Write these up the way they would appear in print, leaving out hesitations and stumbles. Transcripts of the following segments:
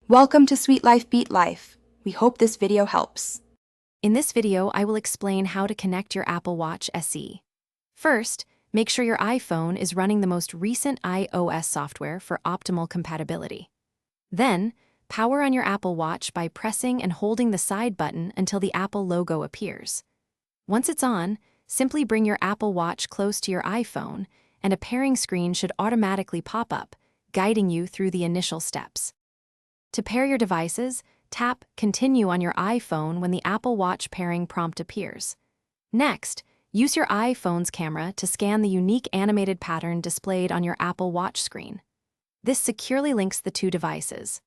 Welcome to Sweet Life Beat Life. We hope this video helps. In this video, I will explain how to connect your Apple Watch SE. First, make sure your iPhone is running the most recent iOS software for optimal compatibility. Then, power on your Apple Watch by pressing and holding the side button until the Apple logo appears. Once it's on, simply bring your Apple Watch close to your iPhone, and a pairing screen should automatically pop up, guiding you through the initial steps. To pair your devices, tap Continue on your iPhone when the Apple Watch pairing prompt appears. Next, use your iPhone's camera to scan the unique animated pattern displayed on your Apple Watch screen. This securely links the two devices.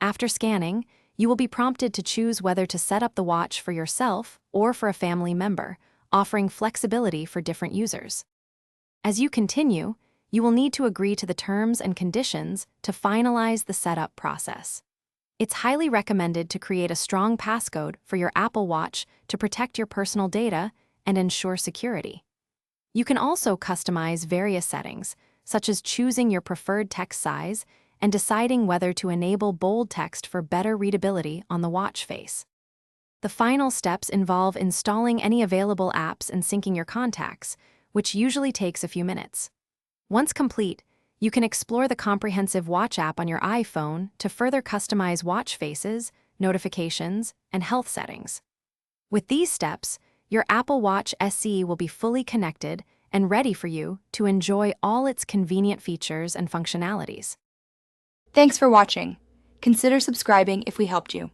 After scanning, you will be prompted to choose whether to set up the watch for yourself or for a family member, offering flexibility for different users. As you continue, you will need to agree to the terms and conditions to finalize the setup process. It's highly recommended to create a strong passcode for your Apple Watch to protect your personal data and ensure security. You can also customize various settings, such as choosing your preferred text size and deciding whether to enable bold text for better readability on the watch face. The final steps involve installing any available apps and syncing your contacts, which usually takes a few minutes. Once complete, you can explore the comprehensive Watch app on your iPhone to further customize watch faces, notifications, and health settings. With these steps, your Apple Watch SE will be fully connected and ready for you to enjoy all its convenient features and functionalities. Thanks for watching. Consider subscribing if we helped you.